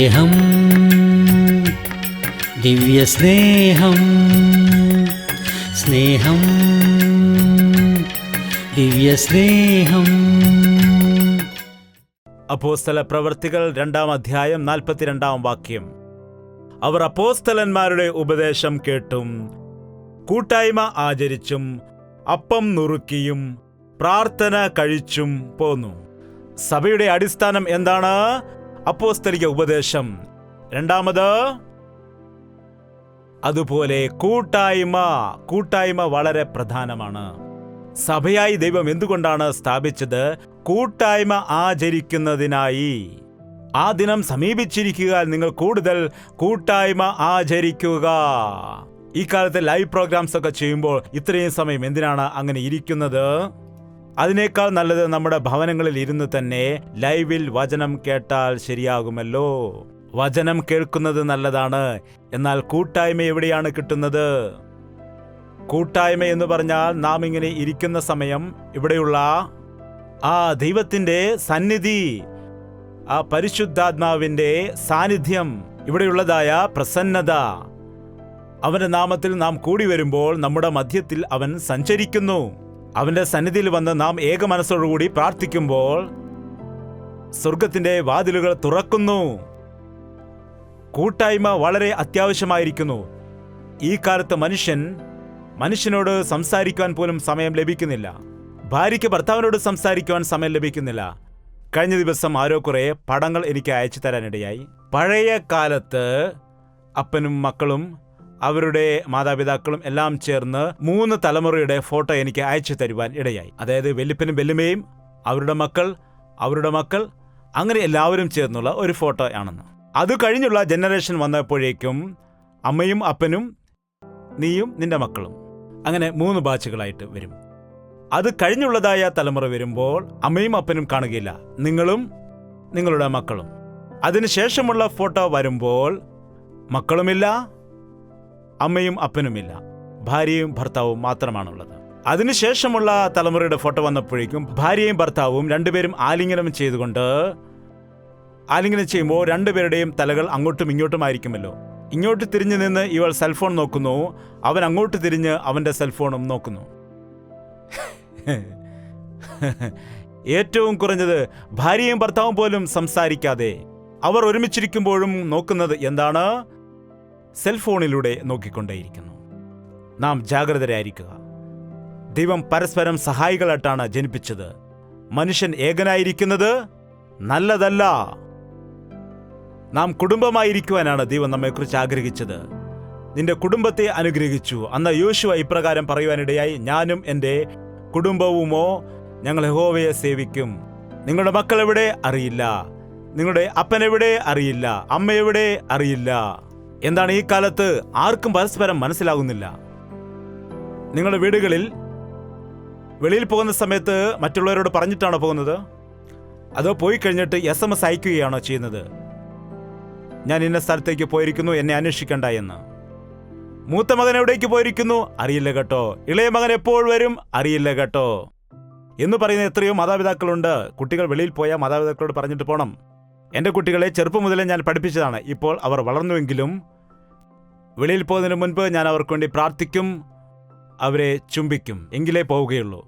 സ്നേഹം, ദിവ്യസ്നേഹം, സ്നേഹം, ദിവ്യസ്നേഹം. അപ്പോസ്തല പ്രവൃത്തികൾ 2-ാം അധ്യായം 42-ാം വാക്യം. അവർ അപ്പോസ്തലന്മാരുടെ ഉപദേശം കേട്ടും കൂട്ടായ്മ ആചരിച്ചും അപ്പം നുറുക്കിയും പ്രാർത്ഥന കഴിച്ചും പോന്നു. സഭയുടെ അടിസ്ഥാനം എന്താണ്? അപ്പോസ്തലിക ഉപദേശം. രണ്ടാമത്, അതുപോലെ കൂട്ടായ്മ വളരെ പ്രധാനമാണ്. സഭയായി ദൈവം എന്തുകൊണ്ടാണ് സ്ഥാപിച്ചത്? കൂട്ടായ്മ ആചരിക്കുന്നതിനായി. ആ ദിനം സമീപിച്ചിരിക്കുക, നിങ്ങൾ കൂടുതൽ കൂട്ടായ്മ ആചരിക്കുക. ഈ കാലത്ത് ലൈവ് പ്രോഗ്രാംസ് ഒക്കെ ചെയ്യുമ്പോൾ ഇത്രയും സമയം എന്തിനാണ് അങ്ങനെ ഇരിക്കുന്നത്? അതിനേക്കാൾ നല്ലത് നമ്മുടെ ഭവനങ്ങളിൽ ഇരുന്ന് തന്നെ ലൈവിൽ വചനം കേട്ടാൽ ശരിയാകുമല്ലോ. വചനം കേൾക്കുന്നത് നല്ലതാണ്, എന്നാൽ കൂട്ടായ്മ എവിടെയാണ് കിട്ടുന്നത്? കൂട്ടായ്മ എന്ന് പറഞ്ഞാൽ നാം ഇങ്ങനെ ഇരിക്കുന്ന സമയം ഇവിടെയുള്ള ആ ദൈവത്തിൻ്റെ സന്നിധി, ആ പരിശുദ്ധാത്മാവിൻ്റെ സാന്നിധ്യം, ഇവിടെയുള്ളതായ പ്രസന്നത, അവന്റെ നാമത്തിൽ നാം കൂടി വരുമ്പോൾ നമ്മുടെ മധ്യത്തിൽ അവൻ സഞ്ചരിക്കുന്നു. അവന്റെ സന്നിധിയിൽ വന്ന് നാം ഏകമനസ്സോടുകൂടി പ്രാർത്ഥിക്കുമ്പോൾ സ്വർഗത്തിന്റെ വാതിലുകൾ തുറക്കുന്നു. കൂട്ടായ്മ വളരെ അത്യാവശ്യമായിരിക്കുന്നു. ഈ കാലത്ത് മനുഷ്യനോട് സംസാരിക്കുവാൻ പോലും സമയം ലഭിക്കുന്നില്ല. ഭാര്യയ്ക്ക് ഭർത്താവിനോട് സംസാരിക്കുവാൻ സമയം ലഭിക്കുന്നില്ല. കഴിഞ്ഞ ദിവസം ആരോ കുറെ പടങ്ങൾ എനിക്ക് അയച്ചു തരാനിടയായി. പഴയ കാലത്ത് അപ്പനും മക്കളും അവരുടെ മാതാപിതാക്കളും എല്ലാം ചേർന്ന് 3 തലമുറയുടെ ഫോട്ടോ എനിക്ക് അയച്ചു തരുവാൻ ഇടയായി. അതായത് വല്യപ്പനും വല്യമ്മയും അവരുടെ മക്കൾ അങ്ങനെ എല്ലാവരും ചേർന്നുള്ള ഒരു ഫോട്ടോ ആണെന്ന്. അത് കഴിഞ്ഞുള്ള ജനറേഷൻ വന്നപ്പോഴേക്കും അമ്മയും അപ്പനും നീയും നിന്റെ മക്കളും, അങ്ങനെ 3 ബാച്ചുകളായിട്ട് വരും. അത് കഴിഞ്ഞുള്ളതായ തലമുറ വരുമ്പോൾ അമ്മയും അപ്പനും കാണുകയില്ല, നിങ്ങളും നിങ്ങളുടെ മക്കളും. അതിനുശേഷമുള്ള ഫോട്ടോ വരുമ്പോൾ മക്കളുമില്ല, അമ്മയും അപ്പനുമില്ല, ഭാര്യയും ഭർത്താവും മാത്രമാണുള്ളത്. അതിനുശേഷമുള്ള തലമുറയുടെ ഫോട്ടോ വന്നപ്പോഴേക്കും ഭാര്യയും ഭർത്താവും രണ്ടുപേരും ആലിംഗനം ചെയ്യുമ്പോൾ രണ്ടുപേരുടെയും തലകൾ അങ്ങോട്ടും ഇങ്ങോട്ടുമായിരിക്കുമല്ലോ. ഇങ്ങോട്ട് തിരിഞ്ഞു നിന്ന് ഇവൾ സെൽഫോൺ നോക്കുന്നു, അവൻ അങ്ങോട്ട് തിരിഞ്ഞ് അവന്റെ സെൽഫോണും നോക്കുന്നു. ഏറ്റവും കുറഞ്ഞത് ഭാര്യയും ഭർത്താവും പോലും സംസാരിക്കാതെ അവർ ഒരുമിച്ചിരിക്കുമ്പോഴും നോക്കുന്നത് എന്താണ്? സെൽഫോണിലൂടെ നോക്കിക്കൊണ്ടേയിരിക്കുന്നു. നാം ജാഗ്രതരായിരിക്കുക. ദൈവം പരസ്പരം സഹായികളായിട്ടാണ് ജനിപ്പിച്ചത്. മനുഷ്യൻ ഏകനായിരിക്കുന്നത് നല്ലതല്ല. നാം കുടുംബമായിരിക്കുവാനാണ് ദൈവം നമ്മെക്കുറിച്ച് ആഗ്രഹിച്ചത്. നിന്റെ കുടുംബത്തെ അനുഗ്രഹിച്ചു. അന്ന് യോശുവ ഇപ്രകാരം പറയുവാനിടയായി, ഞാനും എൻ്റെ കുടുംബവുമോ ഞങ്ങൾ യഹോവയെ സേവിക്കും. നിങ്ങളുടെ മക്കൾ എവിടെ അറിയില്ല, നിങ്ങളുടെ അപ്പനെവിടെ അറിയില്ല, അമ്മയെവിടെ അറിയില്ല. എന്താണ് ഈ കാലത്ത് ആർക്കും പരസ്പരം മനസ്സിലാകുന്നില്ല. നിങ്ങളുടെ വീടുകളിൽ വെളിയിൽ പോകുന്ന സമയത്ത് മറ്റുള്ളവരോട് പറഞ്ഞിട്ടാണോ പോകുന്നത്? അതോ പോയി കഴിഞ്ഞിട്ട് SMS അയക്കുകയാണോ ചെയ്യുന്നത്? ഞാൻ ഇന്ന സ്ഥലത്തേക്ക് പോയിരിക്കുന്നു, എന്നെ അന്വേഷിക്കണ്ട എന്ന്. മൂത്ത മകൻ എവിടേക്ക് പോയിരിക്കുന്നു? അറിയില്ല കേട്ടോ. ഇളയ മകൻ എപ്പോൾ വരും? അറിയില്ല കേട്ടോ എന്ന് പറയുന്ന എത്രയോ മാതാപിതാക്കളുണ്ട്. കുട്ടികൾ വെളിയിൽ പോയാൽ മാതാപിതാക്കളോട് പറഞ്ഞിട്ട് പോകണം. എൻ്റെ കുട്ടികളെ ചെറുപ്പം മുതലേ ഞാൻ പഠിപ്പിച്ചതാണ്. ഇപ്പോൾ അവർ വളർന്നുവെങ്കിലും വെളിയിൽ പോകുന്നതിന് മുൻപ് ഞാൻ അവർക്ക് വേണ്ടി പ്രാർത്ഥിക്കും, അവരെ ചുംബിക്കും, എങ്കിലേ പോവുകയുള്ളൂ.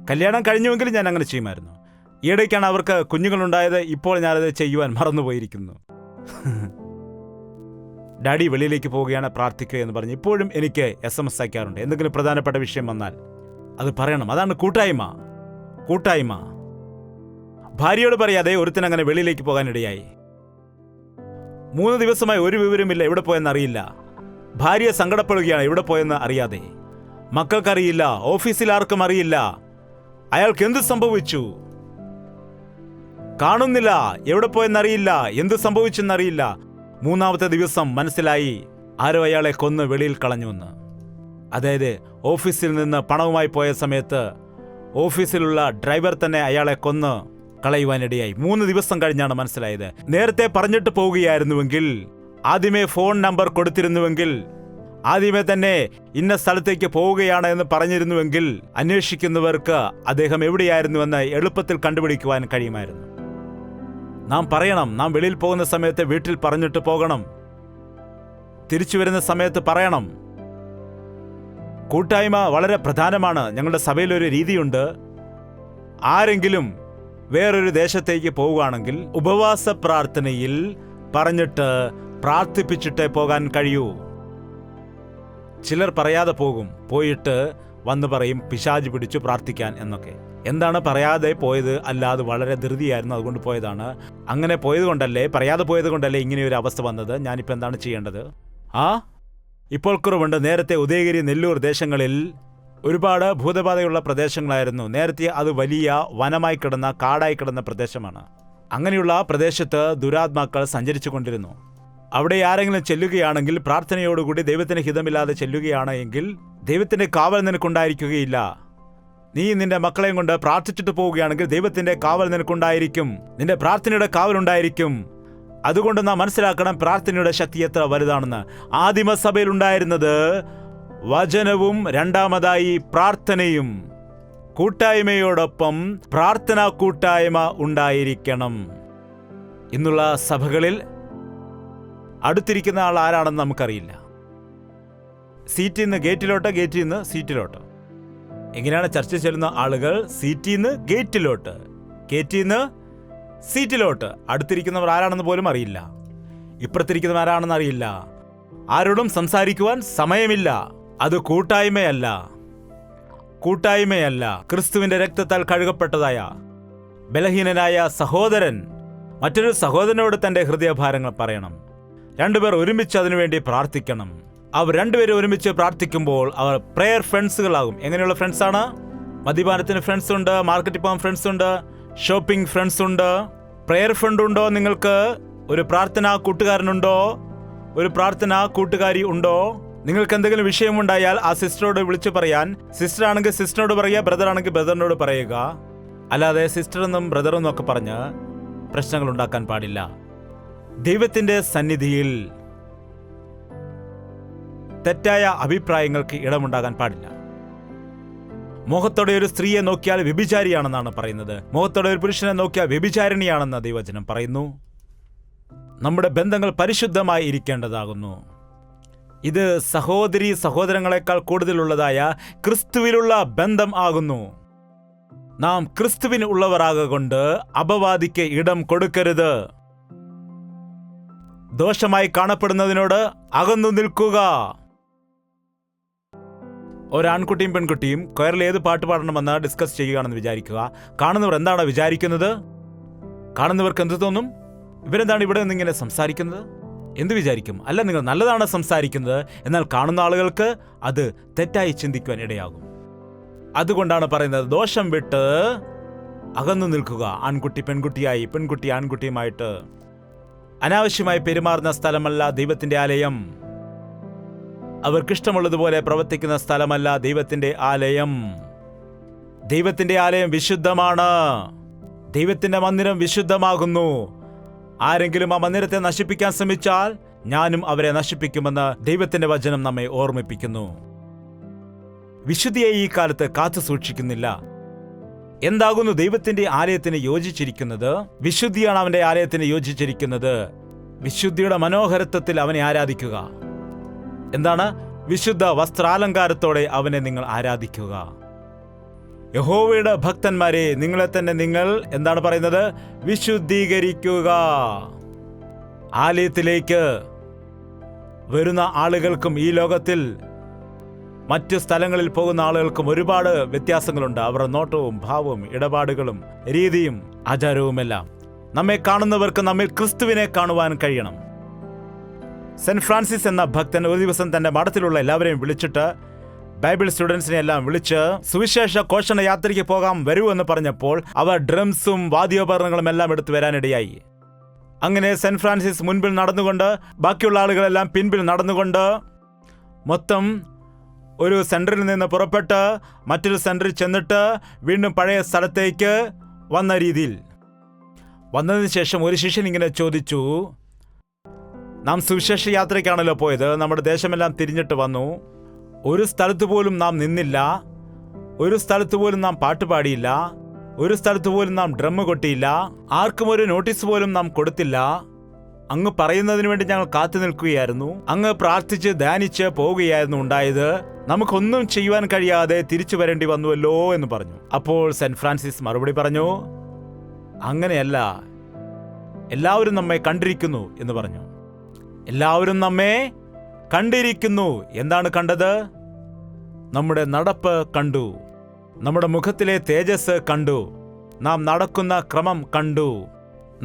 കല്യാണം കഴിഞ്ഞുവെങ്കിലും ഞാൻ അങ്ങനെ ചെയ്യുമായിരുന്നു. ഈയിടയ്ക്കാണ് അവർക്ക് കുഞ്ഞുങ്ങളുണ്ടായത്. ഇപ്പോൾ ഞാനത് ചെയ്യുവാൻ മറന്നുപോയിരിക്കുന്നു. ഡാഡി വെളിയിലേക്ക് പോവുകയാണ്, പ്രാർത്ഥിക്കുക എന്ന് പറഞ്ഞ് ഇപ്പോഴും എനിക്ക് SMS അയക്കാറുണ്ട്. എന്തെങ്കിലും പ്രധാനപ്പെട്ട വിഷയം വന്നാൽ അത് പറയണം. അതാണ് കൂട്ടായ്മ. ഭാര്യയോട് പറയാതെ ഒരുത്തനങ്ങനെ വെളിയിലേക്ക് പോകാനിടയായി. 3 ദിവസമായി ഒരു വിവരമില്ല, എവിടെ പോയെന്ന് അറിയില്ല. ഭാര്യ സങ്കടപ്പെടുകയാണ്, എവിടെ പോയെന്ന് അറിയാതെ. മക്കൾക്കറിയില്ല, ഓഫീസിൽ ആർക്കും അറിയില്ല. അയാൾക്ക് എന്ത് സംഭവിച്ചു കാണുന്നില്ല, എവിടെ പോയെന്നറിയില്ല, എന്ത് സംഭവിച്ചെന്നറിയില്ല. 3-ാമത്തെ ദിവസം മനസ്സിലായി, ആരോ അയാളെ കൊന്ന് വെളിയിൽ കളഞ്ഞുവെന്ന്. അതായത് ഓഫീസിൽ നിന്ന് പണവുമായി പോയ സമയത്ത് ഓഫീസിലുള്ള ഡ്രൈവർ തന്നെ അയാളെ കൊന്ന് കളയുവാനിടയായി. 3 ദിവസം കഴിഞ്ഞാണ് മനസ്സിലായത്. നേരത്തെ പറഞ്ഞിട്ട് പോവുകയായിരുന്നുവെങ്കിൽ, ആദ്യമേ ഫോൺ നമ്പർ കൊടുത്തിരുന്നുവെങ്കിൽ, ആദ്യമേ തന്നെ ഇന്ന സ്ഥലത്തേക്ക് പോവുകയാണ് എന്ന് പറഞ്ഞിരുന്നുവെങ്കിൽ അന്വേഷിക്കുന്നവർക്ക് അദ്ദേഹം എവിടെയായിരുന്നുവെന്ന് എളുപ്പത്തിൽ കണ്ടുപിടിക്കുവാൻ കഴിയുമായിരുന്നു. നാം പറയണം. നാം വെളിയിൽ പോകുന്ന സമയത്ത് വീട്ടിൽ പറഞ്ഞിട്ട് പോകണം. തിരിച്ചു വരുന്ന സമയത്ത് പറയണം. കൂട്ടായ്മ വളരെ പ്രധാനമാണ്. ഞങ്ങളുടെ സഭയിലൊരു രീതിയുണ്ട്. ആരെങ്കിലും വേറൊരു ദേശത്തേക്ക് പോവുകയാണെങ്കിൽ ഉപവാസ പ്രാർത്ഥനയിൽ പറഞ്ഞിട്ട് പ്രാർത്ഥിപ്പിച്ചിട്ടേ പോകാൻ കഴിയൂ. ചിലർ പറയാതെ പോകും. പോയിട്ട് വന്ന് പറയും പിശാച് പിടിച്ചു പ്രാർത്ഥിക്കാൻ എന്നൊക്കെ. എന്താണ് പറയാതെ പോയത്? അല്ലാതെ വളരെ ധൃതിയായിരുന്നു, അതുകൊണ്ട് പോയതാണ്. അങ്ങനെ പോയത് കൊണ്ടല്ലേ, പറയാതെ പോയത് കൊണ്ടല്ലേ ഇങ്ങനെയൊരു അവസ്ഥ വന്നത്. ഞാനിപ്പോൾ എന്താണ് ചെയ്യേണ്ടത്? ഇപ്പോൾ കുറവുണ്ട്. നേരത്തെ ഉദയഗിരി, നെല്ലൂർ ദേശങ്ങളിൽ ഒരുപാട് ഭൂതബാധയുള്ള പ്രദേശങ്ങളായിരുന്നു. നേരത്തെ അത് വലിയ വനമായി കിടന്ന, കാടായി കിടന്ന പ്രദേശമാണ്. അങ്ങനെയുള്ള പ്രദേശത്ത് ദുരാത്മാക്കൾ സഞ്ചരിച്ചു കൊണ്ടിരുന്നു. അവിടെ ആരെങ്കിലും ചെല്ലുകയാണെങ്കിൽ, പ്രാർത്ഥനയോടുകൂടി ദൈവത്തിന് ഹിതമില്ലാതെ ചെല്ലുകയാണ് എങ്കിൽ ദൈവത്തിൻ്റെ കാവൽ നിനക്കുണ്ടായിരിക്കുകയില്ല. നീ നിന്റെ മക്കളെയും കൊണ്ട് പ്രാർത്ഥിച്ചിട്ട് പോവുകയാണെങ്കിൽ ദൈവത്തിൻ്റെ കാവൽ നിനക്കുണ്ടായിരിക്കും. നിന്റെ പ്രാർത്ഥനയുടെ കാവലുണ്ടായിരിക്കും. അതുകൊണ്ട് നാം മനസ്സിലാക്കണം പ്രാർത്ഥനയുടെ ശക്തി എത്ര വലുതാണെന്ന്. ആദിമസഭയിൽ ഉണ്ടായിരുന്നത് വചനവും രണ്ടാമതായി പ്രാർത്ഥനയും. കൂട്ടായ്മയോടൊപ്പം പ്രാർത്ഥനാ കൂട്ടായ്മ ഉണ്ടായിരിക്കണം. ഇന്നുള്ള സഭകളിൽ അടുത്തിരിക്കുന്ന ആൾ ആരാണെന്ന് നമുക്കറിയില്ല. സീറ്റിൽ നിന്ന് ഗേറ്റിലോട്ട്, ഗേറ്റിൽ നിന്ന് സീറ്റിലോട്ട്. എങ്ങനെയാണ് ചർച്ച ചെല്ലുന്ന ആളുകൾ? സീറ്റിൽ നിന്ന് ഗേറ്റിലോട്ട്, ഗേറ്റിൽ നിന്ന് സീറ്റിലോട്ട്. അടുത്തിരിക്കുന്നവർ ആരാണെന്ന് പോലും അറിയില്ല. ഇപ്പുറത്തിരിക്കുന്നവർ ആരാണെന്ന് അറിയില്ല. ആരോടും സംസാരിക്കുവാൻ സമയമില്ല. അത് കൂട്ടായ്മയല്ല. കൂട്ടായ്മയല്ല. ക്രിസ്തുവിന്റെ രക്തത്താൽ കഴുകപ്പെട്ടതായ ബലഹീനനായ സഹോദരൻ മറ്റൊരു സഹോദരനോട് തന്റെ ഹൃദയഭാരങ്ങൾ പറയണം. രണ്ടുപേർ ഒരുമിച്ച് അതിനുവേണ്ടി പ്രാർത്ഥിക്കണം. അവർ രണ്ടുപേരും ഒരുമിച്ച് പ്രാർത്ഥിക്കുമ്പോൾ അവർ പ്രെയർ ഫ്രണ്ട്സുകളാകും. എങ്ങനെയുള്ള ഫ്രണ്ട്സാണ്? മദ്യപാനത്തിന് ഫ്രണ്ട്സ് ഉണ്ട്, മാർക്കറ്റിൽ പോകാൻ ഫ്രണ്ട്സ് ഉണ്ട്, ഷോപ്പിംഗ് ഫ്രണ്ട്സ് ഉണ്ട്. പ്രെയർ ഫ്രണ്ട് ഉണ്ടോ നിങ്ങൾക്ക്? ഒരു പ്രാർത്ഥനാ കൂട്ടുകാരനുണ്ടോ? ഒരു പ്രാർത്ഥനാ കൂട്ടുകാരി ഉണ്ടോ? നിങ്ങൾക്ക് എന്തെങ്കിലും വിഷയമുണ്ടായാൽ ആ സിസ്റ്ററോട് വിളിച്ചു പറയാൻ, സിസ്റ്റർ ആണെങ്കിൽ സിസ്റ്ററിനോട് പറയുക, ബ്രദർ ആണെങ്കിൽ ബ്രദറിനോട് പറയുക. അല്ലാതെ സിസ്റ്ററെന്നും ബ്രദറെന്നും ഒക്കെ പറഞ്ഞ് പ്രശ്നങ്ങൾ ഉണ്ടാക്കാൻ പാടില്ല. ദൈവത്തിന്റെ സന്നിധിയിൽ തെറ്റായ അഭിപ്രായങ്ങൾക്ക് ഇടമുണ്ടാകാൻ പാടില്ല. മോഹത്തോടെ ഒരു സ്ത്രീയെ നോക്കിയാൽ വ്യഭിചാരിയാണെന്നാണ് പറയുന്നത്. മോഹത്തോടെ ഒരു പുരുഷനെ നോക്കിയാൽ വ്യഭിചാരിണിയാണെന്ന് ദൈവവചനം പറയുന്നു. നമ്മുടെ ബന്ധങ്ങൾ പരിശുദ്ധമായി ഇരിക്കേണ്ടതാകുന്നു. ഇത് സഹോദരി സഹോദരങ്ങളെക്കാൾ കൂടുതലുള്ളതായ ക്രിസ്തുവിലുള്ള ബന്ധം ആകുന്നു. നാം ക്രിസ്തുവിന് ഉള്ളവരാകൊണ്ട് അപവാദിക്ക് ഇടം കൊടുക്കരുത്. ദോഷമായി കാണപ്പെടുന്നതിനോട് അകന്നു നിൽക്കുക. ഒരാൺകുട്ടിയും പെൺകുട്ടിയും കൊയറിൽ ഏത് പാട്ട് പാടണമെന്ന് ഡിസ്കസ് ചെയ്യുകയാണെന്ന് വിചാരിക്കുക. കാണുന്നവർ എന്താണ് വിചാരിക്കുന്നത്? കാണുന്നവർക്ക് എന്ത് തോന്നും? ഇവരെന്താണ് ഇവിടെ നിന്നിങ്ങനെ സംസാരിക്കുന്നത്? എന്ത് വിചാരിക്കും? അല്ല, നിങ്ങൾ നല്ലതാണ് സംസാരിക്കുന്നത്. എന്നാൽ കാണുന്ന ആളുകൾക്ക് അത് തെറ്റായി ചിന്തിക്കുവാൻ ഇടയാകും. അതുകൊണ്ടാണ് പറയുന്നത്, ദോഷം വിട്ട് അകന്നു നിൽക്കുക. ആൺകുട്ടി പെൺകുട്ടിയായി, പെൺകുട്ടി ആൺകുട്ടിയുമായിട്ട് അനാവശ്യമായി പെരുമാറുന്ന സ്ഥലമല്ല ദൈവത്തിന്റെ ആലയം. അവർക്കിഷ്ടമുള്ളതുപോലെ പ്രവർത്തിക്കുന്ന സ്ഥലമല്ല ദൈവത്തിന്റെ ആലയം. ദൈവത്തിന്റെ ആലയം വിശുദ്ധമാണ്. ദൈവത്തിന്റെ മന്ദിരം വിശുദ്ധമാകുന്നു. ആരെങ്കിലും ആ മന്ദിരത്തെ നശിപ്പിക്കാൻ ശ്രമിച്ചാൽ ഞാനും അവരെ നശിപ്പിക്കുമെന്ന് ദൈവത്തിന്റെ വചനം നമ്മെ ഓർമ്മിപ്പിക്കുന്നു. വിശുദ്ധിയെ ഈ കാലത്ത് കാത്തു സൂക്ഷിക്കുന്നില്ല. എന്താകുന്നു ദൈവത്തിന്റെ ആലയത്തിന് യോജിച്ചിരിക്കുന്നത്? വിശുദ്ധിയാണ് അവന്റെ ആലയത്തിന് യോജിച്ചിരിക്കുന്നത്. വിശുദ്ധിയുടെ മനോഹരത്വത്തിൽ അവനെ ആരാധിക്കുക. എന്താണ്? വിശുദ്ധ വസ്ത്രാലങ്കാരത്തോടെ അവനെ നിങ്ങൾ ആരാധിക്കുക. യഹോവയുടെ ഭക്തന്മാരെ, നിങ്ങളെ തന്നെ നിങ്ങൾ എന്താണ് പറയുന്നത്? വിശുദ്ധീകരിക്കുക. ആലയത്തിലേക്ക് വരുന്ന ആളുകൾക്കും ഈ ലോകത്തിൽ മറ്റു സ്ഥലങ്ങളിൽ പോകുന്ന ആളുകൾക്കും ഒരുപാട് വ്യത്യാസങ്ങളുണ്ട്. അവരുടെ നോട്ടവും ഭാവവും ഇടപാടുകളും രീതിയും ആചാരവുമെല്ലാം. നമ്മെ കാണുന്നവർക്ക് നമ്മിൽ ക്രിസ്തുവിനെ കാണുവാൻ കഴിയണം. സെന്റ് ഫ്രാൻസിസ് എന്ന ഭക്തൻ ഒരു ദിവസം തന്റെ മഠത്തിലുള്ള എല്ലാവരെയും വിളിച്ചിട്ട്, ബൈബിൾ സ്റ്റുഡൻസിനെ എല്ലാം വിളിച്ച് സുവിശേഷ ഘോഷണ യാത്രയ്ക്ക് പോകാം വരൂ എന്ന് പറഞ്ഞപ്പോൾ അവർ ഡ്രംസും വാദ്യോപകരണങ്ങളും എല്ലാം എടുത്തു വരാനിടയായി. അങ്ങനെ സെന്റ് ഫ്രാൻസിസ് മുൻപിൽ നടന്നുകൊണ്ട് ബാക്കിയുള്ള ആളുകളെല്ലാം പിൻപിൽ നടന്നുകൊണ്ട് മൊത്തം ഒരു സെന്ററിൽ നിന്ന് പുറപ്പെട്ട് മറ്റൊരു സെന്ററിൽ ചെന്നിട്ട് വീണ്ടും പഴയ സ്ഥലത്തേക്ക് വന്ന രീതിയിൽ വന്നതിന് ശേഷം ഒരു ശിഷ്യൻ ഇങ്ങനെ ചോദിച്ചു, നാം സുവിശേഷ യാത്രയ്ക്കാണല്ലോ പോയത്, നമ്മുടെ ദേശമെല്ലാം തിരിഞ്ഞിട്ട് വന്നു, ഒരു സ്ഥലത്ത് പോലും നാം നിന്നില്ല, ഒരു സ്ഥലത്ത് പോലും നാം പാട്ടുപാടിയില്ല, ഒരു സ്ഥലത്ത് പോലും നാം ഡ്രം കൊട്ടിയില്ല. ആർക്കും ഒരു നോട്ടീസ് പോലും നാം കൊടുത്തില്ല. അങ്ങ് പറയുന്നതിന് വേണ്ടി ഞങ്ങൾ കാത്തു നിൽക്കുകയായിരുന്നു. അങ്ങ് പ്രാർത്ഥിച്ച് ധ്യാനിച്ച് പോവുകയായിരുന്നു ഉണ്ടായത്. നമുക്കൊന്നും ചെയ്യുവാൻ കഴിയാതെ തിരിച്ചു വരേണ്ടി വന്നുവല്ലോ എന്ന് പറഞ്ഞു. അപ്പോൾ സെന്റ് ഫ്രാൻസിസ് മറുപടി പറഞ്ഞു, അങ്ങനെയല്ല, എല്ലാവരും നമ്മെ കണ്ടിരിക്കുന്നു എന്ന് പറഞ്ഞു. എല്ലാവരും നമ്മെ കണ്ടിരിക്കുന്നു. എന്താണ് കണ്ടത്? നമ്മുടെ നടപ്പ് കണ്ടു, നമ്മുടെ മുഖത്തിലെ തേജസ് കണ്ടു, നാം നടക്കുന്ന ക്രമം കണ്ടു,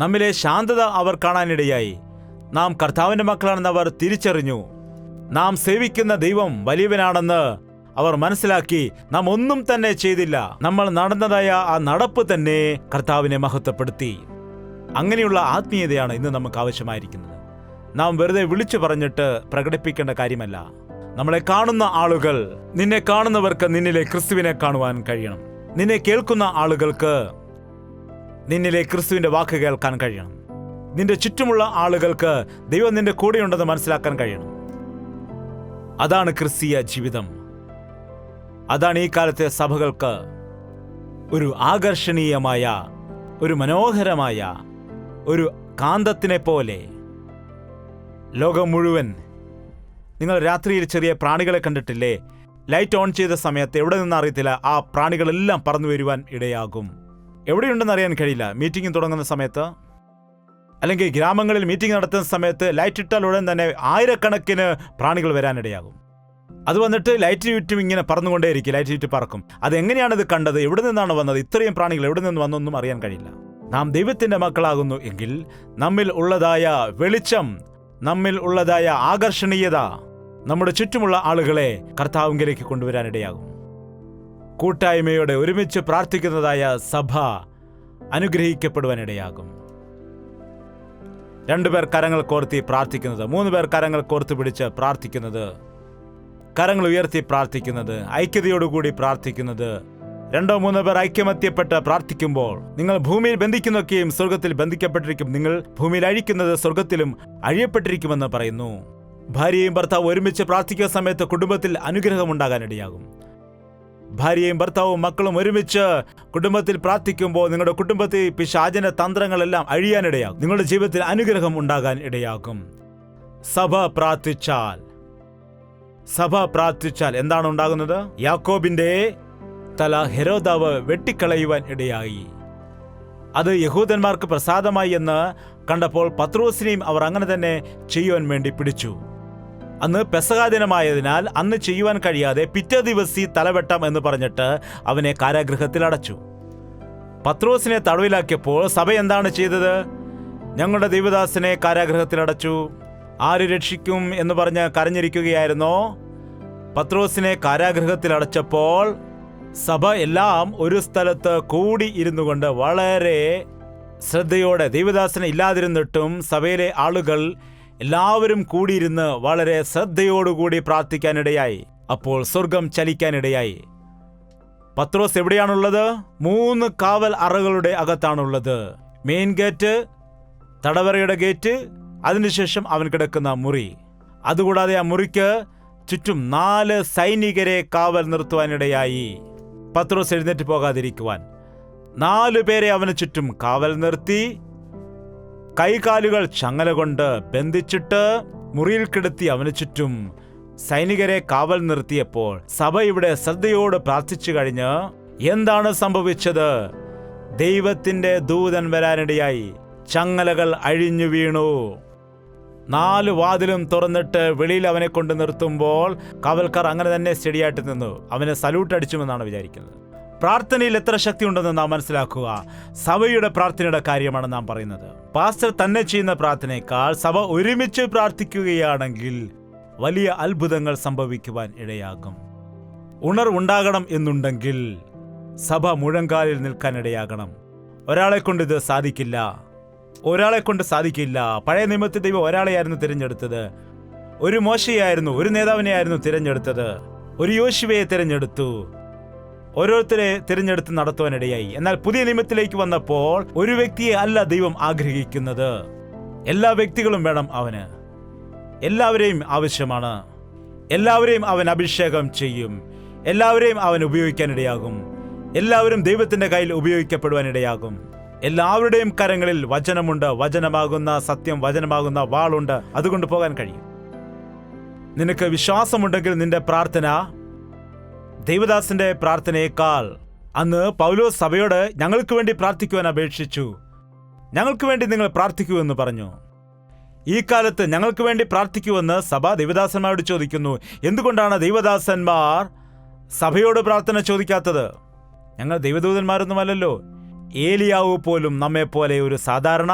നമ്മിലെ ശാന്തത അവർ കാണാനിടയായി. നാം കർത്താവിന്റെ മക്കളാണെന്ന് അവർ തിരിച്ചറിഞ്ഞു. നാം സേവിക്കുന്ന ദൈവം വലിയവനാണെന്ന് അവർ മനസ്സിലാക്കി. നാം ഒന്നും തന്നെ ചെയ്തില്ല. നമ്മൾ നടന്നതായ ആ നടപ്പ് തന്നെ കർത്താവിനെ മഹത്വപ്പെടുത്തി. അങ്ങനെയുള്ള ആത്മീയതയാണ് ഇന്ന് നമുക്ക് ആവശ്യമായിരിക്കുന്നത്. നാം വെറുതെ വിളിച്ചു പറഞ്ഞിട്ട് പ്രകടിപ്പിക്കേണ്ട കാര്യമല്ല. നമ്മളെ കാണുന്ന ആളുകൾ, നിന്നെ കാണുന്നവർക്ക് നിന്നിലെ ക്രിസ്തുവിനെ കാണുവാൻ കഴിയണം. നിന്നെ കേൾക്കുന്ന ആളുകൾക്ക് നിന്നിലെ ക്രിസ്തുവിന്റെ വാക്ക് കേൾക്കാൻ കഴിയണം. നിന്റെ ചുറ്റുമുള്ള ആളുകൾക്ക് ദൈവം നിന്റെ കൂടെയുണ്ടെന്ന് മനസ്സിലാക്കാൻ കഴിയണം. അതാണ് ക്രിസ്തീയ ജീവിതം. അതാണ് ഈ കാലത്തെ സഭകൾക്ക് ഒരു ആകർഷണീയമായ, ഒരു മനോഹരമായ, ഒരു കാന്തത്തിനെ പോലെ. ലോകം മുഴുവൻ, നിങ്ങൾ രാത്രിയിൽ ചെറിയ പ്രാണികളെ കണ്ടിട്ടില്ലേ? ലൈറ്റ് ഓൺ ചെയ്ത സമയത്ത് എവിടെ നിന്ന് അറിയത്തില്ല, ആ പ്രാണികളെല്ലാം പറന്നു വരുവാൻ ഇടയാകും. എവിടെയുണ്ടെന്ന് അറിയാൻ കഴിയില്ല. മീറ്റിംഗ് തുടങ്ങുന്ന സമയത്ത്, അല്ലെങ്കിൽ ഗ്രാമങ്ങളിൽ മീറ്റിംഗ് നടത്തുന്ന സമയത്ത് ലൈറ്റ് ഇട്ടാൽ ഉടൻ തന്നെ ആയിരക്കണക്കിന് പ്രാണികൾ വരാനിടയാകും. അത് വന്നിട്ട് ലൈറ്റ് ചുറ്റും ഇങ്ങനെ പറന്നുകൊണ്ടേയിരിക്കും. ലൈറ്റ് ചുറ്റും പറക്കും. അതെങ്ങനെയാണ് ഇത് കണ്ടത്? എവിടെ നിന്നാണ് വന്നത്? ഇത്രയും പ്രാണികൾ എവിടെ നിന്ന് വന്നൊന്നും അറിയാൻ കഴിയില്ല. നാം ദൈവത്തിന്റെ മക്കളാകുന്നു എങ്കിൽ നമ്മിൽ ഉള്ളതായ വെളിച്ചം, നമ്മിൽ ഉള്ളതായ ആകർഷണീയത നമ്മുടെ ചുറ്റുമുള്ള ആളുകളെ കർത്താവിലേക്ക് കൊണ്ടുവരാനിടയാകും. കൂട്ടായ്മയോടെ ഒരുമിച്ച് പ്രാർത്ഥിക്കുന്നതായ സഭ അനുഗ്രഹിക്കപ്പെടുവാനിടയാകും. 2 പേർ കരങ്ങൾ കോർത്തി പ്രാർത്ഥിക്കുന്നത്, 3 പേർ കരങ്ങൾ കോർത്ത് പിടിച്ച് പ്രാർത്ഥിക്കുന്നത്, കരങ്ങൾ ഉയർത്തി പ്രാർത്ഥിക്കുന്നത്, ഐക്യതയോടുകൂടി പ്രാർത്ഥിക്കുന്നത്, 2-3 പേർ ഐക്യമത്യപ്പെട്ട് പ്രാർത്ഥിക്കുമ്പോൾ നിങ്ങൾ ഭൂമിയിൽ ബന്ധിക്കുന്നൊക്കെയും സ്വർഗത്തിൽ ബന്ധിക്കപ്പെട്ടിരിക്കും. നിങ്ങൾ ഭൂമിയിൽ അഴിക്കുന്നത് സ്വർഗത്തിലും അഴിയപ്പെട്ടിരിക്കുമെന്ന് പറയുന്നു. ഭാര്യയും ഭർത്താവും ഒരുമിച്ച് പ്രാർത്ഥിക്കുന്ന സമയത്ത് കുടുംബത്തിൽ അനുഗ്രഹം ഉണ്ടാകാനിടയാകും. ഭാര്യയും ഭർത്താവും മക്കളും ഒരുമിച്ച് കുടുംബത്തിൽ പ്രാർത്ഥിക്കുമ്പോൾ നിങ്ങളുടെ കുടുംബത്തിൽ പിശാചിന്റെ തന്ത്രങ്ങളെല്ലാം അഴിയാനിടയാകും. നിങ്ങളുടെ ജീവിതത്തിൽ അനുഗ്രഹം ഉണ്ടാകാൻ ഇടയാകും. സഭ പ്രാർത്ഥിച്ചാൽ എന്താണ് ഉണ്ടാകുന്നത്? യാക്കോബിന്റെ തല ഹെരോദാവ് വെട്ടിക്കളയുവാൻ ഇടയായി. അത് യഹൂദന്മാർക്ക് പ്രസാദമായി എന്ന് കണ്ടപ്പോൾ പത്രോസിനെയും അവർ അങ്ങനെ തന്നെ ചെയ്യുവാൻ വേണ്ടി പിടിച്ചു. അന്ന് പെസഹാ ദിനമായതിനാൽ അന്ന് ചെയ്യുവാൻ കഴിയാതെ പിറ്റേ ദിവസം തലവെട്ടാം എന്ന് പറഞ്ഞിട്ട് അവനെ കാരാഗൃഹത്തിൽ അടച്ചു. പത്രോസിനെ തടവിലാക്കിയപ്പോൾ സഭ എന്താണ് ചെയ്തത്? ഞങ്ങളുടെ ദൈവദാസനെ കാരാഗൃഹത്തിൽ അടച്ചു, ആര് രക്ഷിക്കും എന്ന് പറഞ്ഞ് കരഞ്ഞിരിക്കുകയായിരുന്നോ? പത്രോസിനെ കാരാഗൃഹത്തിൽ അടച്ചപ്പോൾ സഭ എല്ലാം ഒരു സ്ഥലത്ത് കൂടി ഇരുന്നു കൊണ്ട് വളരെ ശ്രദ്ധയോടെ, ദൈവദാസനെ ഇല്ലാതിരുന്നിട്ടും സഭയിലെ ആളുകൾ എല്ലാവരും കൂടിയിരുന്ന് വളരെ ശ്രദ്ധയോടുകൂടി പ്രാർത്ഥിക്കാനിടയായി. അപ്പോൾ സ്വർഗം ചലിക്കാനിടയായി. പത്രോസ് എവിടെയാണുള്ളത്? 3 കാവൽ അറകളുടെ അകത്താണുള്ളത്. മെയിൻ ഗേറ്റ്, തടവറയുടെ ഗേറ്റ്, അതിനുശേഷം അവൻ കിടക്കുന്ന മുറി. അതുകൂടാതെ ആ മുറിക്ക് ചുറ്റും 4 സൈനികരെ കാവൽ നിർത്തുവാനിടയായി. പത്രോസ് എഴുന്നേറ്റ് പോകാതിരിക്കുവാൻ 4 പേരെ അവന് ചുറ്റും കാവൽ നിർത്തി. കൈകാലുകൾ ചങ്ങല കൊണ്ട് ബന്ധിച്ചിട്ട് മുറിയിൽ കിടത്തി അവന് ചുറ്റും സൈനികരെ കാവൽ നിർത്തിയപ്പോൾ സഭ ഇവിടെ ശ്രദ്ധയോട് പ്രാർത്ഥിച്ചു കഴിഞ്ഞ് എന്താണ് സംഭവിച്ചത്? ദൈവത്തിന്റെ ദൂതൻ വരാനിടയായി. ചങ്ങലകൾ അഴിഞ്ഞു വീണു. 4 വാതിലും തുറന്നിട്ട് വെളിയിൽ അവനെ കൊണ്ട് നിർത്തുമ്പോൾ കാവൽക്കാർ അങ്ങനെ തന്നെ സ്റ്റഡിയായിട്ട് നിന്നു. അവനെ സല്യൂട്ട് അടിച്ചുമെന്നാണ് വിചാരിക്കുന്നത്. പ്രാർത്ഥനയിൽ എത്ര ശക്തി ഉണ്ടെന്ന് നാം മനസ്സിലാക്കുക. സഭയുടെ പ്രാർത്ഥനയുടെ കാര്യമാണ് നാം പറയുന്നത്. പാസ്റ്റർ തന്നെ ചെയ്യുന്ന പ്രാർത്ഥനയേക്കാൾ സഭ ഒരുമിച്ച് പ്രാർത്ഥിക്കുകയാണെങ്കിൽ വലിയ അത്ഭുതങ്ങൾ സംഭവിക്കുവാൻ ഇടയാകും. ഉണർവുണ്ടാകണം എന്നുണ്ടെങ്കിൽ സഭ മുഴങ്കാലിൽ നിൽക്കാനിടയാകണം. ഒരാളെ കൊണ്ട് ഇത് സാധിക്കില്ല. പഴയ നിയമത്തിൽ ദൈവം ഒരാളെയായിരുന്നു തിരഞ്ഞെടുത്തത്. ഒരു മോശയായിരുന്നു, ഒരു നേതാവിനെയായിരുന്നു തിരഞ്ഞെടുത്തത്. ഒരു യോശുവയെ തിരഞ്ഞെടുത്തു. ഓരോരുത്തരെ തിരഞ്ഞെടുത്ത് നടത്തുവാനിടയായി. എന്നാൽ പുതിയ നിയമത്തിലേക്ക് വന്നപ്പോൾ ഒരു വ്യക്തിയെ അല്ല ദൈവം ആഗ്രഹിക്കുന്നത്. എല്ലാ വ്യക്തികളും വേണം അവന്. എല്ലാവരെയും ആവശ്യമാണ്. എല്ലാവരെയും അവൻ അഭിഷേകം ചെയ്യും. എല്ലാവരെയും അവൻ ഉപയോഗിക്കാനിടയാകും. എല്ലാവരും ദൈവത്തിന്റെ കയ്യിൽ ഉപയോഗിക്കപ്പെടുവാനിടയാകും. എല്ലാവരുടെയും കരങ്ങളിൽ വചനമുണ്ട്. വചനമാകുന്ന സത്യം, വചനമാകുന്ന വാളുണ്ട്. അതുകൊണ്ട് പോകാൻ കഴിയും. നിനക്ക് വിശ്വാസമുണ്ടെങ്കിൽ നിന്റെ പ്രാർത്ഥന ദൈവദാസന്റെ പ്രാർത്ഥനയേക്കാൾ, അന്ന് പൗലോസ് സഭയോട് ഞങ്ങൾക്ക് വേണ്ടി പ്രാർത്ഥിക്കുവാൻ അപേക്ഷിച്ചു. ഞങ്ങൾക്ക് വേണ്ടി നിങ്ങൾ പ്രാർത്ഥിക്കൂ എന്ന് പറഞ്ഞു. ഈ കാലത്ത് ഞങ്ങൾക്ക് വേണ്ടി പ്രാർത്ഥിക്കുമെന്ന് സഭ ദൈവദാസന്മാരോട് ചോദിക്കുന്നു. എന്തുകൊണ്ടാണ് ദൈവദാസന്മാർ സഭയോട് പ്രാർത്ഥന ചോദിക്കാത്തത്? ഞങ്ങൾ ദൈവദൂതന്മാരൊന്നുമല്ലല്ലോ. ഏലിയാവ് പോലും നമ്മെപ്പോലെ ഒരു സാധാരണ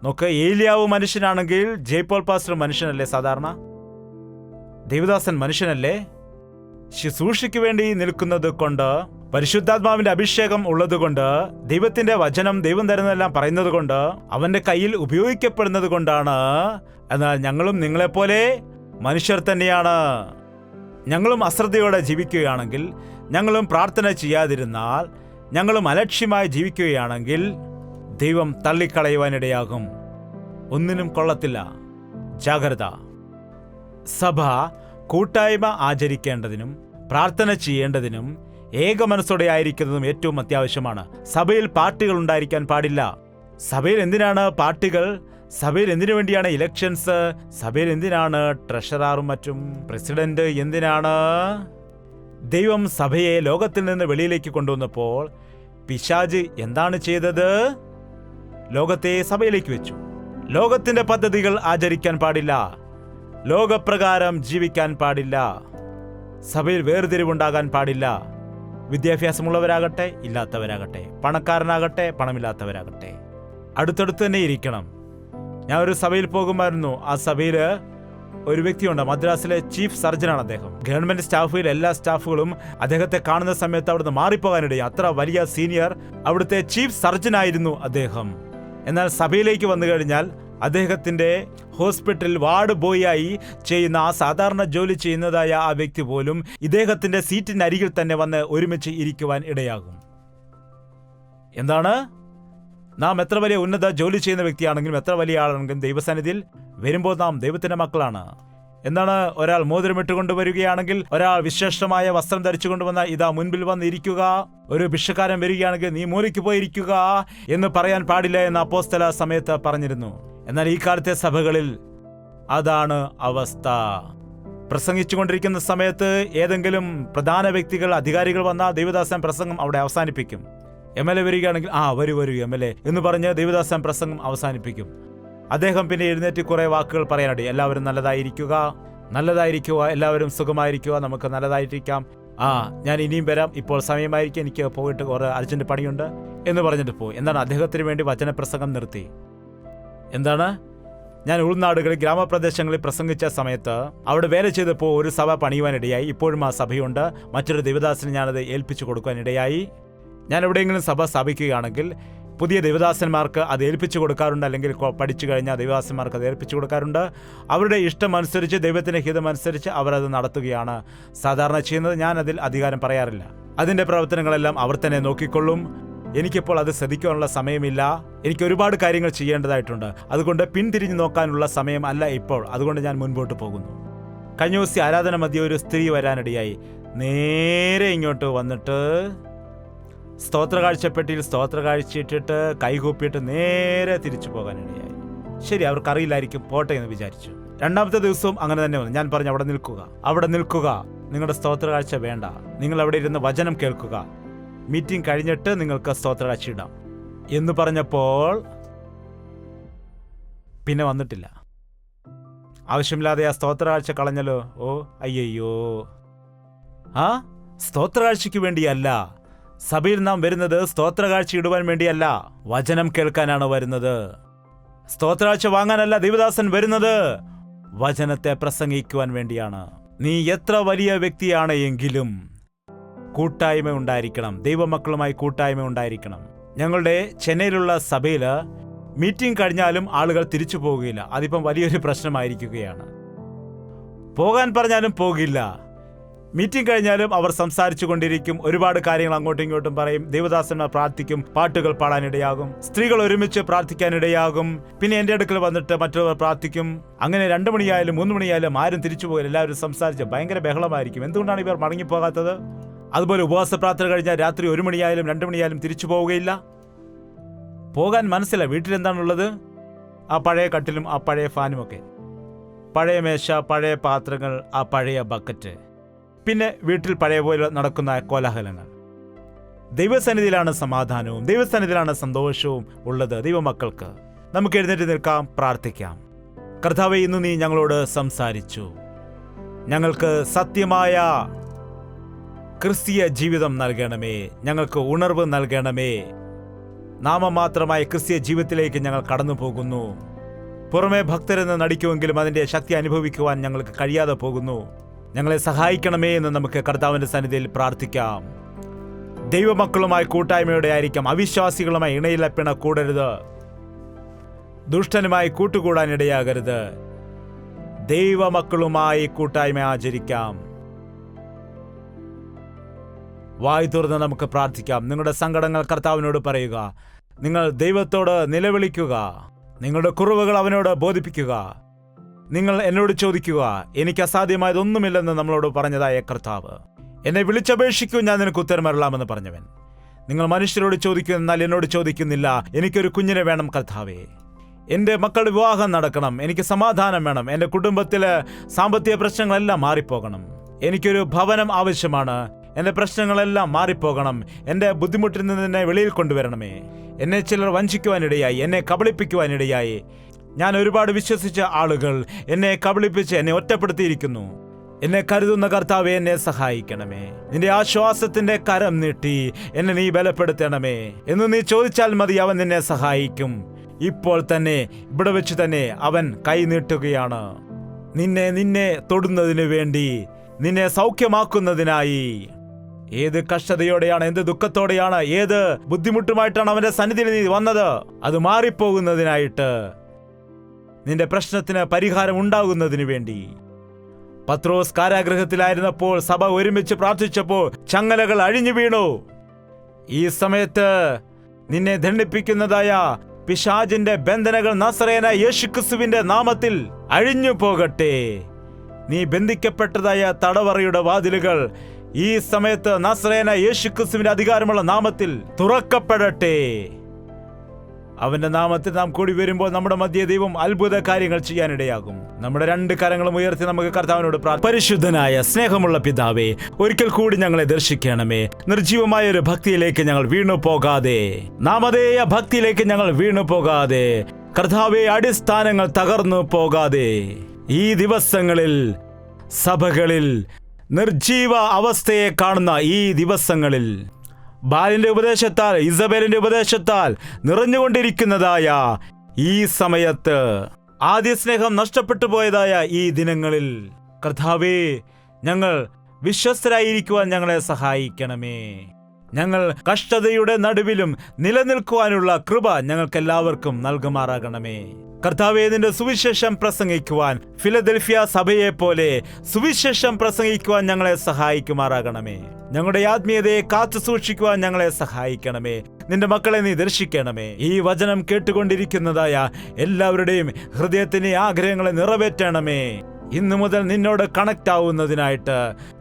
നോക്ക്. ഏലിയാവ് മനുഷ്യനാണെങ്കിൽ ജയ്പോൾ പാസ്റ്റർ മനുഷ്യനല്ലേ? സാധാരണ ദൈവദാസൻ മനുഷ്യനല്ലേ? ശുശ്രൂഷയ്ക്ക് വേണ്ടി നിൽക്കുന്നത് കൊണ്ട്, പരിശുദ്ധാത്മാവിന്റെ അഭിഷേകം ഉള്ളതുകൊണ്ട്, ദൈവത്തിന്റെ വചനം ദൈവം തരുന്നതെല്ലാം പറയുന്നത് കൊണ്ട്, അവന്റെ കയ്യിൽ ഉപയോഗിക്കപ്പെടുന്നത് കൊണ്ടാണ്. എന്നാൽ ഞങ്ങളും നിങ്ങളെപ്പോലെ മനുഷ്യർ തന്നെയാണ്. ഞങ്ങളും അശ്രദ്ധയോടെ ജീവിക്കുകയാണെങ്കിൽ, ഞങ്ങളും പ്രാർത്ഥന ചെയ്യാതിരുന്നാൽ, ഞങ്ങളും അലക്ഷ്യമായി ജീവിക്കുകയാണെങ്കിൽ ദൈവം തള്ളിക്കളയുവാനിടയാകും. ഒന്നിനും കൊള്ളത്തില്ല. ജാഗ്രത. സഭ കൂട്ടായ്മ ആചരിക്കേണ്ടതിനും പ്രാർത്ഥന ചെയ്യേണ്ടതിനും ഏക മനസ്സോടെ ആയിരിക്കുന്നതും ഏറ്റവും അത്യാവശ്യമാണ്. സഭയിൽ പാർട്ടികൾ ഉണ്ടായിരിക്കാൻ പാടില്ല. സഭയിൽ എന്തിനാണ് പാർട്ടികൾ? സഭയിൽ എന്തിനു വേണ്ടിയാണ് ഇലക്ഷൻസ്? സഭയിൽ എന്തിനാണ് ട്രഷററും മറ്റും പ്രസിഡന്റ്? എന്തിനാണ്? ദൈവം സഭയെ ലോകത്തിൽ നിന്ന് വെളിയിലേക്ക് കൊണ്ടുവന്നപ്പോൾ പിശാച് എന്താണ് ചെയ്തത്? ലോകത്തെ സഭയിലേക്ക് വെച്ചു. ലോകത്തിന്റെ പദ്ധതികൾ ആചരിക്കാൻ പാടില്ല. ലോകപ്രകാരം ജീവിക്കാൻ പാടില്ല. സഭയിൽ വേർതിരിവുണ്ടാകാൻ പാടില്ല. വിദ്യാഭ്യാസമുള്ളവരാകട്ടെ ഇല്ലാത്തവരാകട്ടെ, പണക്കാരനാകട്ടെ പണമില്ലാത്തവരാകട്ടെ, അടുത്തടുത്ത് തന്നെ ഇരിക്കണം. ഞാൻ ഒരു സഭയിൽ പോകുമായിരുന്നു. ആ സഭയിൽ ഒരു വ്യക്തിയുണ്ട്. മദ്രാസിലെ ചീഫ് സർജനാണ് അദ്ദേഹം. ഗവൺമെന്റ് സ്റ്റാഫിൽ എല്ലാ സ്റ്റാഫുകളും അദ്ദേഹത്തെ കാണുന്ന സമയത്ത് അവിടുന്ന് മാറിപ്പോകാനിടയും. അത്ര വലിയ സീനിയർ അവിടുത്തെ ചീഫ് സർജനായിരുന്നു അദ്ദേഹം. എന്നാൽ സഭയിലേക്ക് വന്നു കഴിഞ്ഞാൽ അദ്ദേഹത്തിന്റെ ഹോസ്പിറ്റലിൽ വാർഡ് ബോയ് ആയി ചെയ്യുന്ന, ആ സാധാരണ ജോലി ചെയ്യുന്നതായ ആ വ്യക്തി പോലും ഇദ്ദേഹത്തിന്റെ സീറ്റിനരികിൽ തന്നെ വന്ന് ഒരുമിച്ച് ഇരിക്കുവാൻ ഇടയാകും. എന്താണ്? നാം എത്ര വലിയ ഉന്നത ജോലി ചെയ്യുന്ന വ്യക്തിയാണെങ്കിലും എത്ര വലിയ ആളാണെങ്കിലും ദൈവസന്നിധിയിൽ വരുമ്പോൾ നാം ദൈവത്തിന്റെ മക്കളാണ്. എന്താണ്? ഒരാൾ മോതിരമിട്ടുകൊണ്ട് വരികയാണെങ്കിൽ, ഒരാൾ വിശേഷമായ വസ്ത്രം ധരിച്ചുകൊണ്ട് വന്നാൽ ഇതാ മുൻപിൽ വന്ന് ഇരിക്കുക. ഒരു ഭിക്ഷക്കാരൻ വരികയാണെങ്കിൽ നീ മൂലയ്ക്ക് പോയിരിക്കുക എന്ന് പറയാൻ പാടില്ല എന്ന് അപ്പോസ്തല സമയത്ത് പറഞ്ഞിരുന്നു. എന്നാൽ ഈ കാലത്തെ സഭകളിൽ അതാണ് അവസ്ഥ. പ്രസംഗിച്ചുകൊണ്ടിരിക്കുന്ന സമയത്ത് ഏതെങ്കിലും പ്രധാന വ്യക്തികൾ, അധികാരികൾ വന്നാൽ ദൈവദാസൻ പ്രസംഗം അവിടെ അവസാനിപ്പിക്കും. MLA വരികയാണെങ്കിൽ വരൂ MLA എന്ന് പറഞ്ഞ് ദൈവദാസൻ പ്രസംഗം അവസാനിപ്പിക്കും. അദ്ദേഹം പിന്നെ എഴുന്നേറ്റ് കുറെ വാക്കുകൾ പറയാനിട. എല്ലാവരും നല്ലതായിരിക്കുക, എല്ലാവരും സുഖമായിരിക്കുക, നമുക്ക് നല്ലതായിരിക്കാം, ഞാൻ ഇനിയും വരാം, ഇപ്പോൾ സമയമായിരിക്കും, എനിക്ക് പോയിട്ട് കുറെ അർജന്റ് പണിയുണ്ട് എന്ന് പറഞ്ഞിട്ട് പോയി. എന്താണ്? അദ്ദേഹത്തിന് വേണ്ടി വചനപ്രസംഗം നിർത്തി. എന്താണ്? ഞാൻ ഉൾനാടുകളിൽ ഗ്രാമപ്രദേശങ്ങളിൽ പ്രസംഗിച്ച സമയത്ത് അവിടെ വേല ചെയ്തപ്പോൾ ഒരു സഭ പണിയുവാനിടയായി. ഇപ്പോഴും ആ സഭയുണ്ട്. മറ്റൊരു ദൈവദാസന് ഞാനത് ഏൽപ്പിച്ചു കൊടുക്കാനിടയായി. ഞാൻ എവിടെയെങ്കിലും സഭ സ്ഥാപിക്കുകയാണെങ്കിൽ പുതിയ ദൈവദാസന്മാർക്ക് അത് ഏൽപ്പിച്ചു കൊടുക്കാറുണ്ട്. അല്ലെങ്കിൽ പഠിച്ചു കഴിഞ്ഞാൽ ദൈവദാസന്മാർക്ക് അത് ഏൽപ്പിച്ചു കൊടുക്കാറുണ്ട്. അവരുടെ ഇഷ്ടമനുസരിച്ച്, ദൈവത്തിൻ്റെ ഹിതമനുസരിച്ച് അവർ അത് നടത്തുകയാണ് സാധാരണ ചെയ്യുന്നത്. ഞാൻ അതിൽ അധികാരം പറയാറില്ല. അതിൻ്റെ പ്രവർത്തനങ്ങളെല്ലാം അവർ തന്നെ നോക്കിക്കൊള്ളും. എനിക്കിപ്പോൾ അത് ശ്രദ്ധിക്കാനുള്ള സമയമില്ല. എനിക്ക് ഒരുപാട് കാര്യങ്ങൾ ചെയ്യേണ്ടതായിട്ടുണ്ട്. അതുകൊണ്ട് പിന്തിരിഞ്ഞു നോക്കാനുള്ള സമയം അല്ല ഇപ്പോൾ. അതുകൊണ്ട് ഞാൻ മുൻപോട്ട് പോകുന്നു. കഴിഞ്ഞ ദിവസം ആരാധന മധ്യ ഒരു സ്ത്രീ വരാനിടയായി. നേരെ ഇങ്ങോട്ട് വന്നിട്ട് സ്തോത്ര കാഴ്ചപ്പെട്ടിയിൽ സ്തോത്ര കാഴ്ചയിട്ടിട്ട് കൈകൂപ്പിയിട്ട് നേരെ തിരിച്ചു പോകാനിടയായി. ശരി, അവർക്കറിയില്ലായിരിക്കും, പോട്ടെ എന്ന് വിചാരിച്ചു. രണ്ടാമത്തെ ദിവസവും അങ്ങനെ തന്നെ വന്നു. ഞാൻ പറഞ്ഞു, അവിടെ നിൽക്കുക, നിങ്ങളുടെ സ്തോത്ര കാഴ്ച വേണ്ട, നിങ്ങൾ അവിടെ ഇരുന്ന് വചനം കേൾക്കുക, മീറ്റിംഗ് കഴിഞ്ഞിട്ട് നിങ്ങൾക്ക് സ്തോത്ര കാഴ്ച ഇടാം എന്ന് പറഞ്ഞപ്പോൾ പിന്നെ വന്നിട്ടില്ല. ആവശ്യമില്ലാതെ ആ സ്തോത്ര കാഴ്ച കളഞ്ഞല്ലോ. അയ്യോ. സ്തോത്ര കാഴ്ചയ്ക്ക് വേണ്ടിയല്ല സഭയിൽ നാം വരുന്നത്. സ്തോത്ര കാഴ്ച ഇടുവാൻ വേണ്ടിയല്ല, വചനം കേൾക്കാനാണ് വരുന്നത്. സ്തോത്രാഴ്ച വാങ്ങാനല്ല ദൈവദാസൻ വരുന്നത്, വചനത്തെ പ്രസംഗിക്കുവാൻ വേണ്ടിയാണ്. നീ എത്ര വലിയ വ്യക്തിയാണ് എങ്കിലും കൂട്ടായ്മ ഉണ്ടായിരിക്കണം. ദൈവമക്കളുമായി കൂട്ടായ്മ ഉണ്ടായിരിക്കണം. ഞങ്ങളുടെ ചെന്നൈയിലുള്ള സഭയിൽ മീറ്റിംഗ് കഴിഞ്ഞാലും ആളുകൾ തിരിച്ചു പോവുകയില്ല. അതിപ്പം വലിയൊരു പ്രശ്നമായിരിക്കുകയാണ്. പോകാൻ പറഞ്ഞാലും പോകില്ല. മീറ്റിംഗ് കഴിഞ്ഞാലും അവർ സംസാരിച്ചു കൊണ്ടിരിക്കും. ഒരുപാട് കാര്യങ്ങൾ അങ്ങോട്ടും ഇങ്ങോട്ടും പറയും. ദൈവദാസന്മാർ പ്രാർത്ഥിക്കും, പാട്ടുകൾ പാടാനിടയാകും, സ്ത്രീകൾ ഒരുമിച്ച് പ്രാർത്ഥിക്കാനിടയാകും. പിന്നെ എൻ്റെ അടുക്കൽ വന്നിട്ട് മറ്റുള്ളവർ പ്രാർത്ഥിക്കും. അങ്ങനെ 2 മണിയായാലും 3 മണിയായാലും ആരും തിരിച്ചു പോകില്ല. എല്ലാവരും സംസാരിച്ച് ഭയങ്കര ബഹളമായിരിക്കും. എന്തുകൊണ്ടാണ് ഇവർ മടങ്ങിപ്പോകാത്തത്? അതുപോലെ ഉപവാസ പ്രാർത്ഥന കഴിഞ്ഞാൽ രാത്രി 1 മണിയായാലും 2 മണിയായാലും തിരിച്ചു പോവുകയില്ല. പോകാൻ മനസ്സില്ല. വീട്ടിലെന്താണുള്ളത്? ആ പഴയ കട്ടിലും ആ പഴയ ഫാനുമൊക്കെ, പഴയ മേശ, പഴയ പാത്രങ്ങൾ, ആ പഴയ ബക്കറ്റ്, പിന്നെ വീട്ടിൽ പഴയ പോലെ നടക്കുന്ന കോലാഹലങ്ങൾ. ദൈവസന്നിധിയിലാണ് സമാധാനവും ദൈവസന്നിധിയിലാണ് സന്തോഷവും ഉള്ളത്. ദൈവമക്കൾക്ക് നമുക്ക് എഴുന്നേറ്റ് നിൽക്കാം, പ്രാർത്ഥിക്കാം. കർത്താവേ, ഇന്ന് നീ ഞങ്ങളോട് സംസാരിച്ചു. ഞങ്ങൾക്ക് സത്യമായ ക്രിസ്തീയ ജീവിതം നൽകണമേ, ഞങ്ങൾക്ക് ഉണർവ് നൽകണമേ. നാമമാത്രമായ ക്രിസ്തീയ ജീവിതത്തിലേക്ക് ഞങ്ങൾ കടന്നു പോകുന്നു. പുറമെ ഭക്തരെന്ന് നടിക്കുമെങ്കിലും അതിൻ്റെ ശക്തി അനുഭവിക്കുവാൻ ഞങ്ങൾക്ക് കഴിയാതെ പോകുന്നു. ഞങ്ങളെ സഹായിക്കണമേ എന്ന് നമുക്ക് കർത്താവിൻ്റെ സന്നിധിയിൽ പ്രാർത്ഥിക്കാം. ദൈവമക്കളുമായി കൂട്ടായ്മയോടെ ആയിരിക്കാം. അവിശ്വാസികളുമായി ഇണയിലപ്പിണ കൂടരുത്. ദുഷ്ടനുമായി കൂട്ടുകൂടാൻ ഇടയാകരുത്. ദൈവമക്കളുമായി കൂട്ടായ്മ ആചരിക്കാം. വായ് തുറന്ന് നമുക്ക് പ്രാർത്ഥിക്കാം. നിങ്ങളുടെ സങ്കടങ്ങൾ കർത്താവിനോട് പറയുക. നിങ്ങൾ ദൈവത്തോട് നിലവിളിക്കുക. നിങ്ങളുടെ കുറവുകൾ അവനോട് ബോധിപ്പിക്കുക. നിങ്ങൾ എന്നോട് ചോദിക്കുക, എനിക്ക് അസാധ്യമായതൊന്നുമില്ലെന്ന് നമ്മളോട് പറഞ്ഞതായ കർത്താവ്. എന്നെ വിളിച്ചപേക്ഷിക്കൂ, ഞാൻ നിനക്ക് ഉത്തരമരളാമെന്ന് പറഞ്ഞവൻ. നിങ്ങൾ മനുഷ്യരോട് ചോദിക്കൂ, എന്നാൽ എന്നോട് ചോദിക്കുന്നില്ല. എനിക്കൊരു കുഞ്ഞിനെ വേണം കർത്താവേ. എൻ്റെ മക്കളുടെ വിവാഹം നടക്കണം. എനിക്ക് സമാധാനം വേണം. എൻ്റെ കുടുംബത്തിലെ സാമ്പത്തിക പ്രശ്നങ്ങളെല്ലാം മാറിപ്പോകണം. എനിക്കൊരു ഭവനം ആവശ്യമാണ്. എൻ്റെ പ്രശ്നങ്ങളെല്ലാം മാറിപ്പോകണം. എൻ്റെ ബുദ്ധിമുട്ടിൽ നിന്ന് എന്നെ വെളിയിൽ കൊണ്ടുവരണമേ. എന്നെ ചിലർ വഞ്ചിക്കുവാനിടയായി, എന്നെ കബളിപ്പിക്കുവാനിടയായി. ഞാൻ ഒരുപാട് വിശ്വസിച്ച ആളുകൾ എന്നെ കബളിപ്പിച്ച് എന്നെ ഒറ്റപ്പെടുത്തിയിരിക്കുന്നു. എന്നെ കരുതുന്ന കർത്താവേ, എന്നെ സഹായിക്കണമേ. നിന്റെ ആശ്വാസത്തിന്റെ കരം നീട്ടി എന്നെ നീ ബലപ്പെടുത്തണമേ എന്ന് നീ ചോദിച്ചാൽ മതി. അവൻ നിന്നെ സഹായിക്കും. ഇപ്പോൾ തന്നെ, ഇവിടെ വെച്ച് തന്നെ അവൻ കൈ നീട്ടുകയാണ്. നിന്നെ തൊടുന്നതിന് വേണ്ടി, നിന്നെ സൗഖ്യമാക്കുന്നതിനായി. ഏത് കഷ്ടതയോടെയാണ്, എന്ത് ദുഃഖത്തോടെയാണ്, ഏത് ബുദ്ധിമുട്ടുമായിട്ടാണ് അവന്റെ സന്നിധിയിൽ നീ വന്നത്, അത് മാറിപ്പോകുന്നതിനായിട്ട്, നിന്റെ പ്രശ്നത്തിന് പരിഹാരം ഉണ്ടാകുന്നതിന് വേണ്ടി. പത്രോസ് കാരാഗൃഹത്തിലായിരുന്നപ്പോൾ സഭ ഒരുമിച്ച് പ്രാർത്ഥിച്ചപ്പോൾ ചങ്ങലകൾ അഴിഞ്ഞു വീണു. ഈ സമയത്ത് നിന്നെ ദണ്ഡിപ്പിക്കുന്നതായ പിശാചിന്റെ ബന്ധനങ്ങൾ നസറേയനായ യേശുക്രിസ്തുവിന്റെ നാമത്തിൽ അഴിഞ്ഞു പോകട്ടെ. നീ ബന്ധിക്കപ്പെട്ടതായ തടവറയുടെ വാതിലുകൾ ഈ സമയത്ത് നസറേയനായ യേശുക്രിസ്തുവിന്റെ അധികാരമുള്ള നാമത്തിൽ തുറക്കപ്പെടട്ടെ. അവന്റെ നാമത്തിൽ നാം കൂടി വരുമ്പോൾ നമ്മുടെ മധ്യ ദൈവം അത്ഭുത കാര്യങ്ങൾ ചെയ്യാനിടയാകും. നമ്മുടെ 2 കരങ്ങളും ഉയർത്തി നമുക്ക് കർത്താവിനോട് പ്രാർത്ഥിക്കാം. പരിശുദ്ധനായ സ്നേഹമുള്ള പിതാവേ, ഒരിക്കൽ കൂടി ഞങ്ങളെ ദർശിക്കണമേ. നിർജീവമായ ഒരു ഭക്തിയിലേക്ക് ഞങ്ങൾ വീണു പോകാതെ, നാമധേയ ഭക്തിയിലേക്ക് ഞങ്ങൾ വീണു പോകാതെ, കർത്താവേ, അടിസ്ഥാനങ്ങൾ തകർന്നു പോകാതെ, ഈ ദിവസങ്ങളിൽ സഭകളിൽ നിർജീവ അവസ്ഥയെ കാണുന്ന ഈ ദിവസങ്ങളിൽ ബാലിന്റെ ഉപദേശത്താൽ, ഇസബേലിന്റെ ഉപദേശത്താൽ നിറഞ്ഞുകൊണ്ടിരിക്കുന്നതായ ഈ സമയത്ത്, ആദ്യ സ്നേഹം നഷ്ടപ്പെട്ടു പോയതായ ഈ ദിനങ്ങളിൽ കർത്താവേ, ഞങ്ങൾ വിശ്വസ്തരായിരിക്കുവാൻ ഞങ്ങളെ സഹായിക്കണമേ. ഞങ്ങൾ കഷ്ടതയുടെ നടുവിലും നിലനിൽക്കുവാനുള്ള കൃപ ഞങ്ങൾക്കെല്ലാവർക്കും നൽകുമാറാകണമേ. കർത്താവേ, നിന്റെ സുവിശേഷം പ്രസംഗിക്കുവാൻ ഫിലദൽഫിയ സഭയെ പോലെ സുവിശേഷം പ്രസംഗിക്കുവാൻ ഞങ്ങളെ സഹായിക്കുമാറാകണമേ. ഞങ്ങളുടെ ആത്മീയതയെ കാത്തു സൂക്ഷിക്കുവാൻ ഞങ്ങളെ സഹായിക്കണമേ. നിന്റെ മക്കളെ നീ ദർശിക്കണമേ. ഈ വചനം കേട്ടുകൊണ്ടിരിക്കുന്നതായ എല്ലാവരുടെയും ഹൃദയത്തിന്റെ ആഗ്രഹങ്ങളെ നിറവേറ്റണമേ. ഇന്നു മുതൽ നിന്നോട് കണക്ട് ആവുന്നതിനായിട്ട്,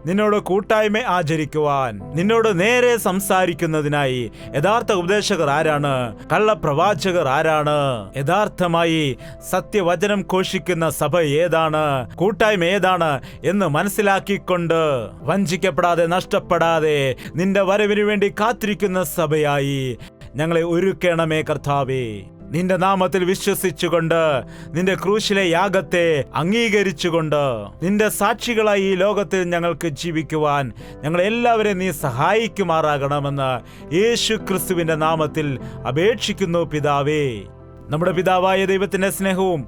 നിന്നോട് കൂട്ടായ്മ ആചരിക്കുവാൻ, നിന്നോട് നേരെ സംസാരിക്കുന്നതിനായി യഥാർത്ഥ ഉപദേശകർ ആരാണ്, കള്ളപ്രവാചകർ ആരാണ്, യഥാർത്ഥമായി സത്യവചനം ഘോഷിക്കുന്ന സഭ ഏതാണ്, കൂട്ടായ്മ ഏതാണ് എന്ന് മനസ്സിലാക്കിക്കൊണ്ട് വഞ്ചിക്കപ്പെടാതെ, നഷ്ടപ്പെടാതെ നിന്റെ വരവിനു വേണ്ടി കാത്തിരിക്കുന്ന സഭയായി ഞങ്ങളെ ഒരുക്കണമേ കർത്താവേ. നിന്റെ നാമത്തിൽ വിശ്വസിച്ചുകൊണ്ട്, നിന്റെ ക്രൂശിലെ യാഗത്തെ അംഗീകരിച്ചുകൊണ്ട്, നിന്റെ സാക്ഷികളായി ഈ ലോകത്തിൽ ഞങ്ങൾക്ക് ജീവിക്കുവാൻ ഞങ്ങളെല്ലാവരെയും നീ സഹായിക്കുമാറാകണമെന്ന് യേശു ക്രിസ്തുവിന്റെ നാമത്തിൽ അപേക്ഷിക്കുന്നു പിതാവേ. നമ്മുടെ പിതാവായ ദൈവത്തിന്റെ സ്നേഹവും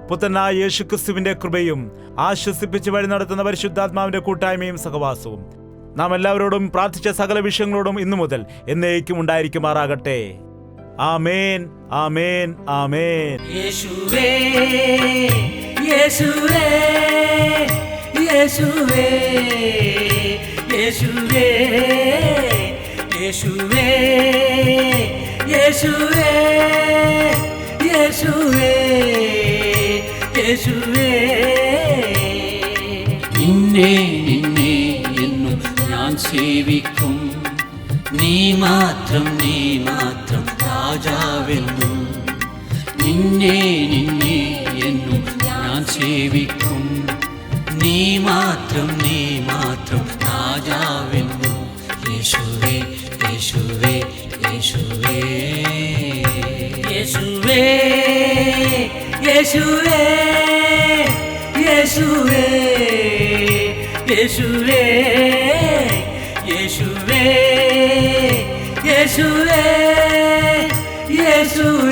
പുത്രനായ യേശു ക്രിസ്തുവിന്റെ കൃപയും ആശ്വസിപ്പിച്ച് വഴി നടത്തുന്ന പരിശുദ്ധാത്മാവിന്റെ കൂട്ടായ്മയും സഹവാസവും നാം എല്ലാവരോടും പ്രാർത്ഥിച്ച സകല വിഷയങ്ങളോടും ഇന്നു മുതൽ എന്നേക്കും ഉണ്ടായിരിക്കുമാറാകട്ടെ. ആമേൻ, ആമേൻ, ആമേൻ. യേശുവേ, യേശുവേ, യേശുവേ, യേശുവേ, യേശുവേ, യേശുവേ, യേശുവേ, യേശുവേ. നിന്നെ നിന്നെ എന്നും ഞാൻ ഞാൻ സേവിക്കും. നീ മാത്രം രാജാവെന്നും നിന്നെ എന്നും ഞാൻ സേവിക്കും. നീ മാത്രം രാജാവെന്നും യേശുവേ യേശുവേ യേശുവേ യേശുവേ യേശുവേ യേശുവേ യേശുവേ യേശുവേ യേശുവേ യേശുവേ